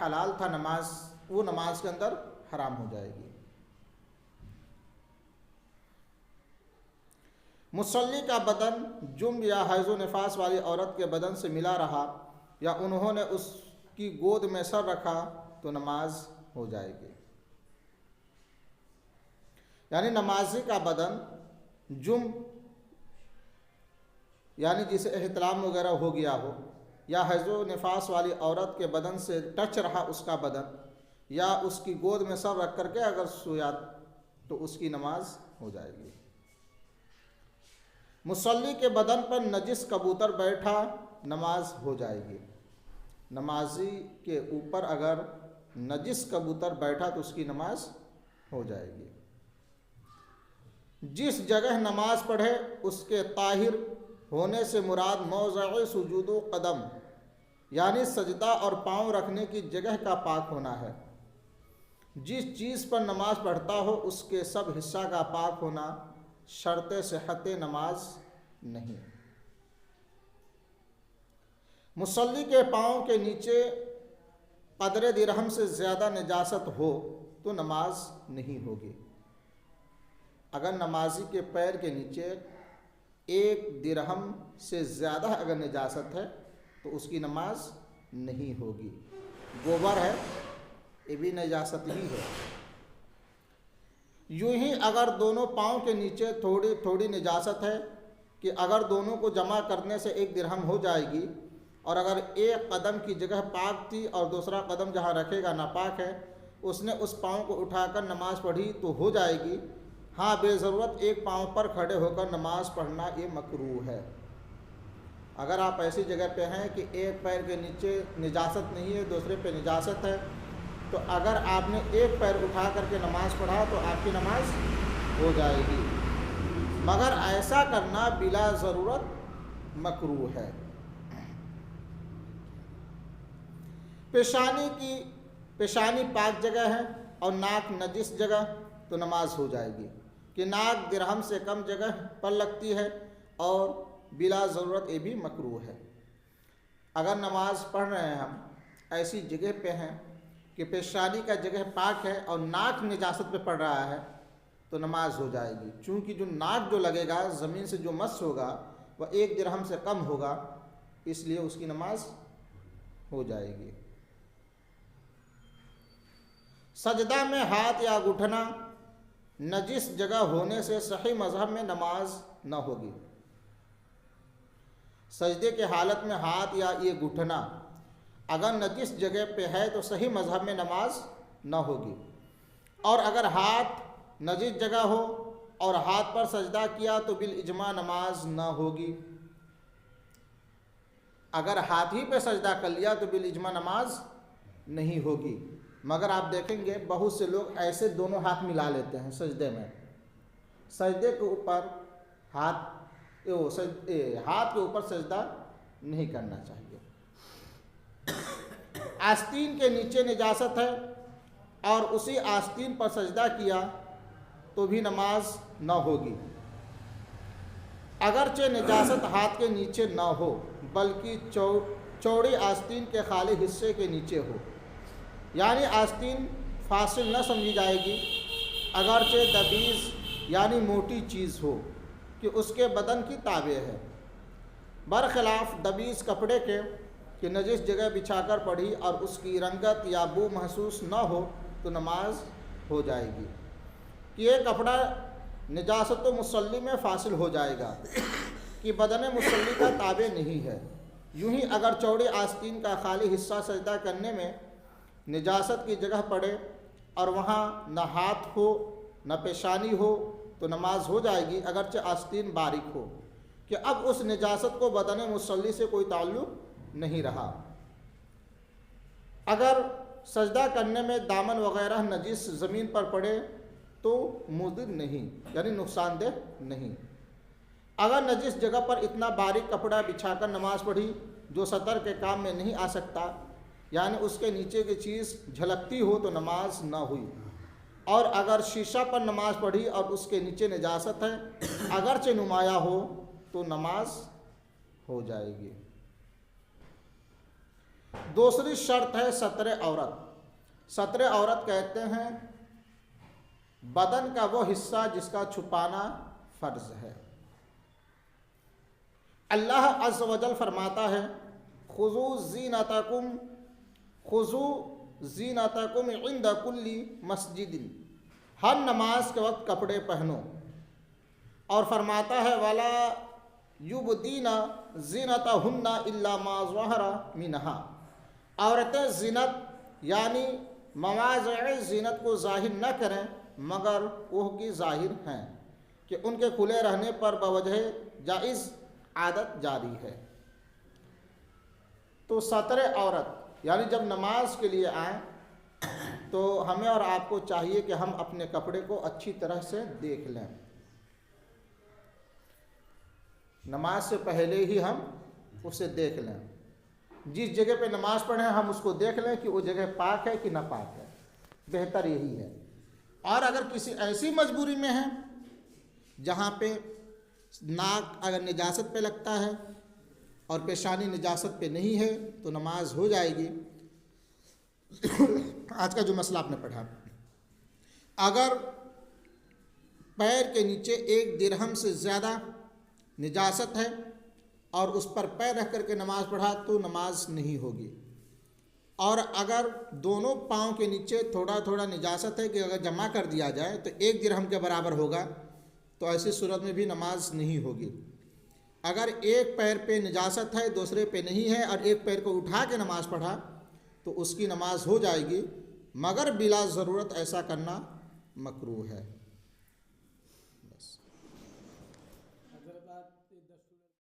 हलाल था नमाज, वो नमाज के अंदर हराम हो जाएगी। मुसल्ली का बदन जुम्ब या हैज़ो निफास वाली औरत के बदन से मिला रहा या उन्होंने उसकी गोद में सर रखा तो नमाज हो जाएगी। यानी नमाजी का बदन जुम्ब यानी जिसे एहतलाम वगैरह हो गया हो, या हैज़ो निफास वाली औरत के बदन से टच रहा उसका बदन, या उसकी गोद में सर रख करके अगर सोया तो उसकी नमाज हो जाएगी। मुसल्ली के बदन पर नजिस कबूतर बैठा, नमाज हो जाएगी। नमाजी के ऊपर अगर नजिस कबूतर बैठा तो उसकी नमाज हो जाएगी। जिस जगह नमाज पढ़े उसके ताहिर होने से मुराद मौज़अ सुजूदो कदम यानी सजदा और पाँव रखने की जगह का पाक होना है। जिस चीज़ पर नमाज पढ़ता हो उसके सब हिस्सा का पाक होना शर्त सिहत नमाज नहीं। मुसल्ली के पाँव के नीचे कदरे दिरहम से ज़्यादा निजासत हो तो नमाज नहीं होगी। अगर नमाजी के पैर के नीचे 1 दिरहम से ज़्यादा अगर निजासत है तो उसकी नमाज नहीं होगी। गोबर है, ये भी निजासत ही है। यूं ही अगर दोनों पाँव के नीचे थोड़ी थोड़ी निजासत है कि अगर दोनों को जमा करने से 1 दिरहम हो जाएगी, और अगर एक कदम की जगह पाक थी और दूसरा कदम जहाँ रखेगा नापाक है, उसने उस पाँव को उठाकर नमाज पढ़ी तो हो जाएगी। हाँ, बेज़रूरत एक पाँव पर खड़े होकर नमाज पढ़ना ये मकरूह है। अगर आप ऐसी जगह पे हैं कि एक पैर के नीचे निजासत नहीं है, दूसरे पे निजासत है, तो अगर आपने एक पैर उठा करके नमाज पढ़ा तो आपकी नमाज हो जाएगी, मगर ऐसा करना बिला ज़रूरत मकरूह है। पेशानी पाक जगह है और नाक नजिस जगह तो नमाज हो जाएगी कि नाक दिरहम से कम जगह पर लगती है और बिला ज़रूरत ये भी मकरूह है। अगर नमाज पढ़ रहे हैं हम ऐसी जगह पे हैं कि पेशानी का जगह पाक है और नाक निजासत पे पड़ रहा है तो नमाज हो जाएगी, चूँकि जो नाक जो लगेगा ज़मीन से जो मस होगा वह 1 दिरहम से कम होगा, इसलिए उसकी नमाज हो जाएगी। सजदा में हाथ या घुटना नजिस जगह होने से सही मज़हब में नमाज न होगी। सजदे के हालत में हाथ या ये घुटना अगर नजिस जगह पे है तो सही मज़हब में नमाज न होगी, और अगर हाथ नजिस जगह हो और हाथ पर सजदा किया तो बिल इजमा नमाज न होगी। अगर हाथ ही पे सजदा कर लिया तो बिल इजमा नमाज नहीं होगी, मगर आप देखेंगे बहुत से लोग ऐसे दोनों हाथ मिला लेते हैं सजदे में। सजदे के ऊपर हाथ के ऊपर सजदा नहीं करना चाहिए। आस्तीन के नीचे निजासत है और उसी आस्तीन पर सजदा किया तो भी नमाज न होगी। अगरचे निजासत हाथ के नीचे न हो बल्कि चौड़ी आस्तीन के खाली हिस्से के नीचे हो, यानी आस्तीन फासिल न समझी जाएगी। अगरचे दबीज़ यानी मोटी चीज़ हो कि उसके बदन की ताबे है, बरखिलाफ़ दबीज़ कपड़े के कि नजिस जगह बिछाकर पढ़ी और उसकी रंगत या बू महसूस न हो तो नमाज हो जाएगी कि ये कपड़ा निजासत मुसल्ली में फासिल हो जाएगा कि बदन मुसल्ली का ताबे नहीं है। यूं ही अगर चौड़े आस्तीन का खाली हिस्सा सजदा करने में निजासत की जगह पड़े और वहाँ न हाथ हो न पेशानी हो तो नमाज हो जाएगी, अगरचे आस्तीन बारीक हो कि अब उस निजासत को बदन मुसल्ली से कोई ताल्लुक़ नहीं रहा। अगर सजदा करने में दामन वगैरह नजीस ज़मीन पर पड़े तो मुदिर नहीं यानी नुकसानदेह नहीं। अगर नजिस जगह पर इतना बारीक कपड़ा बिछाकर नमाज पढ़ी जो सतर के काम में नहीं आ सकता, यानी उसके नीचे की चीज़ झलकती हो तो नमाज ना हुई। और अगर शीशा पर नमाज पढ़ी और उसके नीचे निजासत है अगरचे नुमाया हो तो नमाज हो जाएगी। दूसरी शर्त है सत्र औरत। सत्र औरत कहते हैं बदन का वो हिस्सा जिसका छुपाना फ़र्ज है। अल्लाह अज़्ज़ वजल फरमाता है खुज़ू ज़ीनतकुम इंद कुल्ली मस्जिदिन, हर नमाज के वक्त कपड़े पहनो। और फरमाता है वाला युबदीना ज़ीनतहुन्ना इल्ला मा ज़हरा मिनहा, औरतें ज़ीनत यानी मवाज़िअ ज़ीनत को ज़ाहिर न करें मगर वो की ज़ाहिर हैं कि उनके खुले रहने पर बवजह जाइज़ आदत जारी है। तो सत्र औरत यानी जब नमाज के लिए आएँ तो हमें और आपको चाहिए कि हम अपने कपड़े को अच्छी तरह से देख लें। नमाज से पहले ही हम उसे देख लें। जिस जगह पे नमाज पढ़ें हम उसको देख लें कि वो जगह पाक है कि ना पाक है, बेहतर यही है। और अगर किसी ऐसी मजबूरी में है जहाँ पे नाक अगर निजासत पे लगता है और पेशानी निजासत पे नहीं है तो नमाज हो जाएगी। आज का जो मसला आपने पढ़ा, अगर पैर के नीचे 1 दिरहम से ज़्यादा निजासत है और उस पर पैर रख करके नमाज पढ़ा तो नमाज नहीं होगी। और अगर दोनों पाँव के नीचे थोड़ा थोड़ा निजासत है कि अगर जमा कर दिया जाए तो 1 दिरहम के बराबर होगा, तो ऐसी सूरत में भी नमाज नहीं होगी। अगर एक पैर पे निजासत है दूसरे पे नहीं है और एक पैर को उठा के नमाज पढ़ा तो उसकी नमाज हो जाएगी, मगर बिला ज़रूरत ऐसा करना मकरूह है।